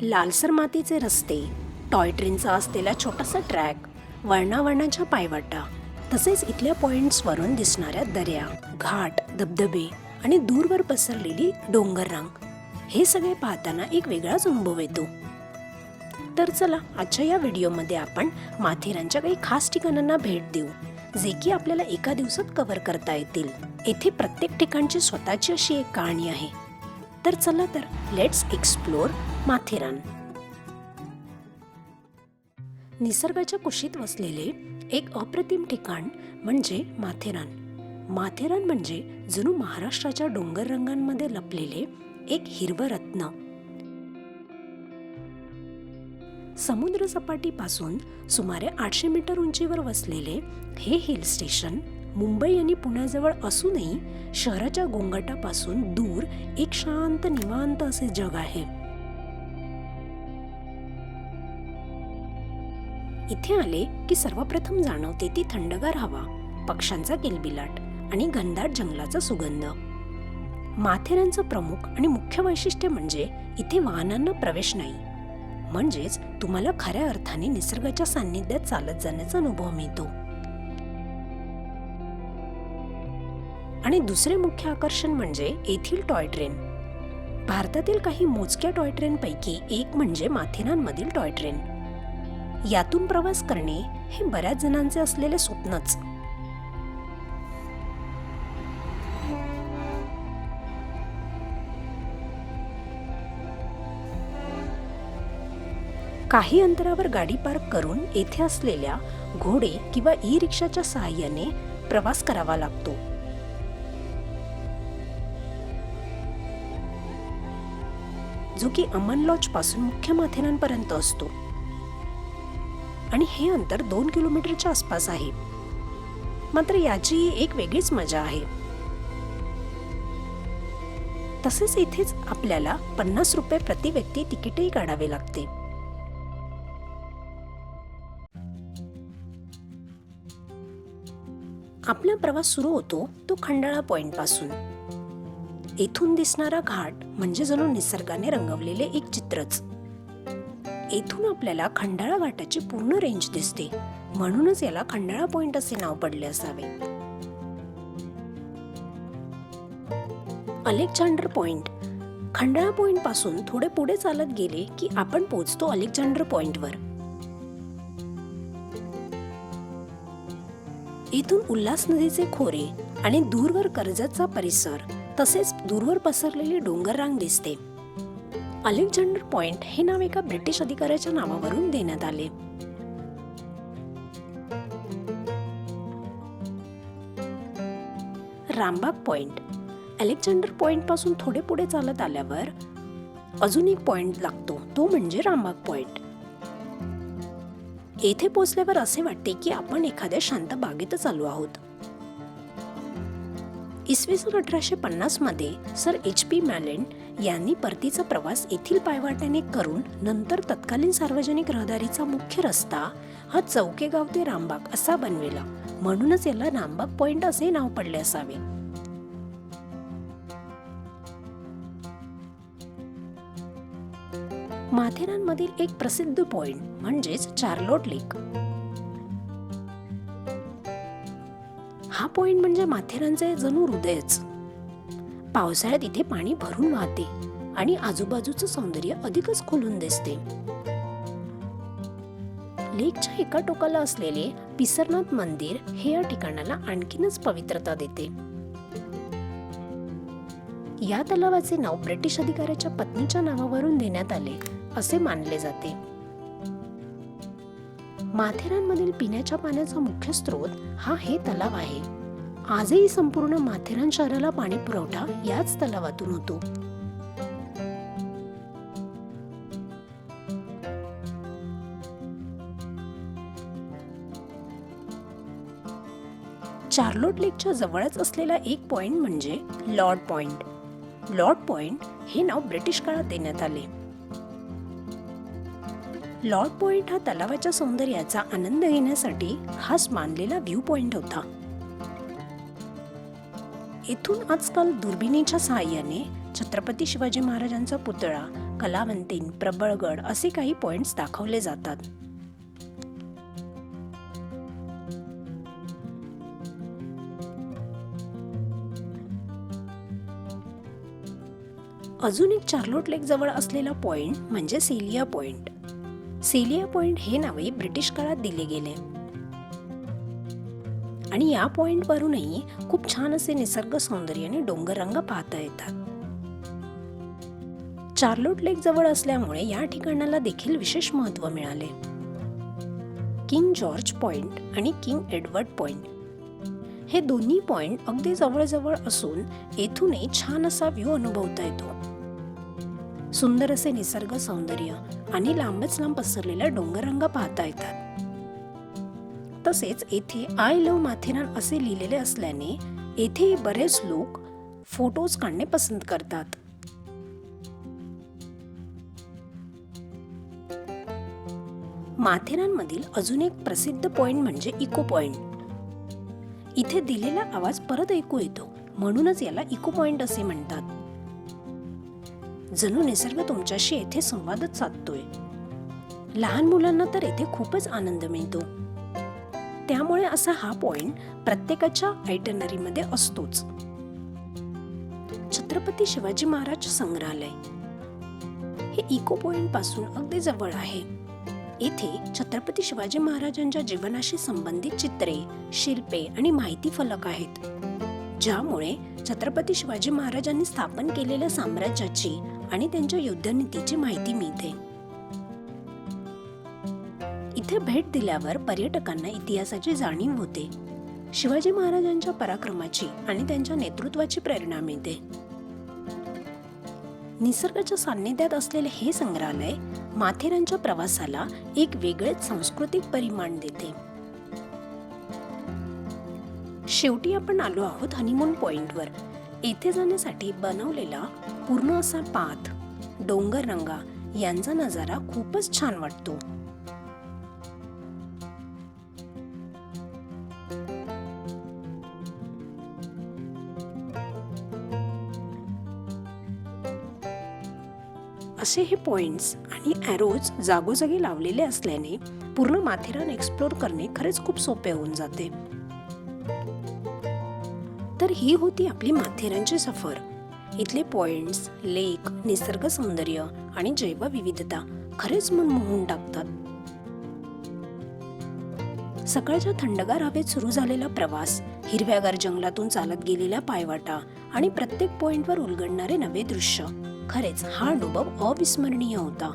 लालसर मातीचे रस्ते, टॉय ट्रेनचा असलेला छोटासा ट्रॅक, वळणावळणाच्या पायवाटा, तसेच इथल्या पॉइंट्सवरून दिसणाऱ्या दऱ्या, घाट, धबधबे आणि दूरवर पसरलेली डोंगररांग, हे सगळे पाहताना एक वेगळाच अनुभव येतो. तर चला, आजच्या या व्हिडिओमध्ये आपण माथेरानच्या काही खास ठिकाणांना भेट देऊ, जे की आपल्याला एका दिवसात कव्हर करता येतील. येथे प्रत्येक ठिकाणची स्वतःची अशी एक कहाणी आहे. तर चला तर, लेट्स एक्सप्लोर माथेरान. निसर्गाच्या कुशीत वसलेले एक अप्रतिम ठिकाण म्हणजे माथेरान. माथेरान म्हणजे जणू महाराष्ट्राच्या डोंगर रंगांमध्ये लपलेले एक हिरवं रत्न. समुद्र सपाटीपासून सुमारे 800 मीटर उंचीवर वसलेले हे हिल स्टेशन मुंबई आणि पुण्याजवळ असूनही शहराच्या गोंगाटापासून दूर एक शांत निवांत असे जग आहे. इथे आले की सर्वप्रथम जाणवते ती थंडगार हवा, पक्ष्यांचा किलबिलाट आणि घनदाट जंगलाचा सुगंध. माथेरानचं प्रमुख आणि मुख्य वैशिष्ट्य म्हणजे इथे वाहनांना प्रवेश नाही, म्हणजेच तुम्हाला खऱ्या अर्थाने निसर्गाच्या सान्निध्यात चालत जाण्याचा अनुभव मिळतो. आणि दुसरे मुख्य आकर्षण म्हणजे येथील टॉय ट्रेन. भारतातील काही मोजक्या टॉय ट्रेनपैकी एक म्हणजे माथेरानमधील टॉय ट्रेन. यातून प्रवास करणे हे बऱ्याच जणांचे असलेले स्वप्नच. काही अंतरावर गाडी पार्क करून येथे असलेल्या घोडे किंवा ई रिक्षाच्या सहाय्याने प्रवास करावा लागतो. जो की अमन लॉज पासून मुख्य माथेरानपर्यंत असतो आणि हे अंतर 2 किलोमीटरच्या आसपास आहे. मात्र याची एक वेगळीच मजा आहे. तसेच इथेच आपल्याला 50 रुपये प्रति व्यक्ती तिकीटही काढावे लागते. आपला प्रवास सुरू होतो तो खंडाळा पॉइंट पासून. येथून दिसणारा घाट म्हणजे जणू निसर्गाने रंगवलेले एक चित्रच. येथून आपल्याला खंडाळा घाटाची पूर्ण रेंज दिसते, म्हणूनच याला खंडाळा पॉइंट असे नाव पडले असावे. Alexander point. खंडाळा पॉइंट पासून थोडे पुढे चालत गेले की आपण पोहोचतो अलेक्झांडर पॉइंटवर. येथून उल्हास नदीचे खोरे आणि दूरवर कर्जतचा परिसर, तसेच दूरवर पसरलेली डोंगररांग दिसते. अलेक्झांडर पॉइंट हे नाव एका ब्रिटिश अधिकाऱ्याच्या नावावरून देण्यात आले. रामबाग पॉइंट. अलेक्झांडर पॉइंट पासून थोडे पुढे चालत आल्यावर अजून एक पॉइंट लागतो, तो म्हणजे रामबाग पॉइंट. येथे पोहोचल्यावर असे वाटते की आपण एखाद्या शांत बागेतच आलो आहोत. इसवी सन 1850 मध्ये सर H.P. मॅलेंड यांनी परतीचा प्रवास येथील पायवाट्याने करून नंतर तत्कालीन सार्वजनिक रहदारीचा मुख्य रस्ता हा चौकेगाव ते रामबाग असा बनविला, म्हणूनच याला रामबाग पॉइंट असे नाव पडले असावे. माथेरानमधील एक प्रसिद्ध पॉइंट म्हणजेच चार्लोट लेक. हा पॉइंट म्हणजे माथेरानचे जणू हृदयच. पावसाळ्यात इथे पाणी भरून वाहते आणि आजूबाजूचं सौंदर्य अधिकच खुलून दिसते. लेकच्या एका टोकाला असलेले पिसरनाथ मंदिर हे या ठिकाणाला आणखीनच पवित्रता देते. या तलावाचे नाव ब्रिटिश अधिकाऱ्याच्या पत्नीच्या नावावरून देण्यात आले असे मानले जाते. माथेरानमधील पिण्याच्या पाण्याचा मुख्य स्रोत हा हे तलाव आहे. आजही संपूर्ण माथेरान शहराला पाणी पुरवठा याच तलावातून होतो. चार्लोट लेकच्या जवळच असलेला एक पॉइंट म्हणजे लॉर्ड पॉइंट. लॉर्ड पॉइंट हे नाव ब्रिटिश काळात देण्यात आले. लॉर्ड पॉइंट हा तलावाच्या सौंदर्याचा आनंद घेण्यासाठी खास मानलेला व्ह्यू पॉइंट होता. येथून आजकाल दुर्बिणीच्या सहाय्याने छत्रपती शिवाजी महाराजांचा पुतळा कलावंतीन, प्रबळगड असे काही पॉइंट्स दाखवले जातात. अजून एक चार्लोट लेक जवळ असलेला पॉइंट म्हणजे सेलिया पॉइंट. सेलिया पॉइंट हे नावे ब्रिटिश काळात दिले गेले आणि या पॉइंट वरूनही खूप छान असे निसर्ग सौंदर्य आणि डोंगररंग पाहता येतात. चार्लोट लेक जवळ असल्यामुळे या ठिकाणाला देखील विशेष महत्त्व मिळाले. किंग जॉर्ज पॉइंट आणि किंग एडवर्ड पॉइंट हे दोन्ही पॉइंट अगदी जवळजवळ असून येथूनही छान असा व्ह्यू अनुभवता येतो. सुंदर असे निसर्ग सौंदर्य आणि लांबच लांब पसरलेला डोंगररंग पाहता येतात. तसेच येथे आय लव्ह माथेरान असे लिहिलेले असल्याने येथे बरेच लोक फोटोज काढणे पसंत करतात. माथेरानमधील अजून एक प्रसिद्ध पॉइंट म्हणजे इको पॉइंट. इथे दिलेला आवाज परत ऐकू येतो म्हणूनच याला इको पॉइंट असे म्हणतात. जणू निसर्ग तुमच्याशी येथे संवादच साधतोय. लहान मुलांना तर येथे खूपच आनंद मिळतो. त्यामुळे असा हा पॉइंट प्रत्येकाच्या आयटनरीमध्ये असतोच. छत्रपती शिवाजी महाराज संग्रहालय हे इको पॉइंट पासून अगदी जवळ आहे. येथे छत्रपती शिवाजी महाराजांच्या जीवनाशी संबंधित चित्रे, शिल्पे आणि माहिती फलक आहेत, ज्यामुळे छत्रपती शिवाजी महाराजांनी स्थापन केलेल्या साम्राज्याची आणि त्यांच्या युद्धनीतीची माहिती मिळते. इथे भेट दिल्यावर पर्यटकांना इतिहासाची जाणीव होते. शिवाजी महाराजांच्या पराक्रमाची आणि त्यांच्या नेतृत्वाची प्रेरणा मिळते. निसर्गाच्या सान्निध्यात असलेले हे संग्रहालय माथेरानच्या प्रवासाला एक वेगळेच सांस्कृतिक परिमाण देते. शेवटी आपण आलो आहोत हनीमून पॉइंटवर. येथे जाण्यासाठी बनवलेला पूर्ण असा पाथ, डोंगररंगा यांचा नजारा खूपच छान वाटतो. असे हे पॉइंट्स आणि ॲरोज जागोजागी लावलेले असल्याने पूर्ण माथेरान एक्सप्लोर करणे खरेच खूप सोपे होऊन जाते. तर ही होती आपली माथेरानची सफर. इथले पॉइंट्स, लेक, निसर्ग सौंदर्य आणि जैवविविधता खरेच मन मोहून टाकतात. सकाळच्या थंडगार हवेत सुरू झालेला प्रवास, हिरव्यागार जंगलातून चालत गेलेल्या पायवाटा आणि प्रत्येक पॉइंटवर उलगडणारे नवे दृश्य, खरेच हा अनुभव अविस्मरणीय होता.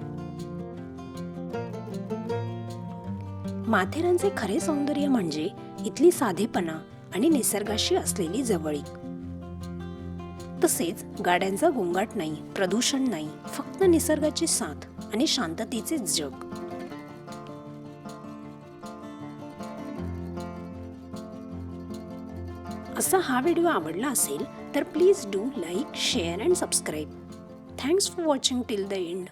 माथेरानचे खरे सौंदर्य म्हणजे इथली साधेपणा आणि निसर्गाशी असलेली जवळीक. तसेच गाड्यांचा गोंगाट नाही, प्रदूषण नाही, फक्त निसर्गाची साथ आणि शांततेचे जग. असा हा व्हिडिओ आवडला असेल तर please do like, share and subscribe. Thanks for watching till the end.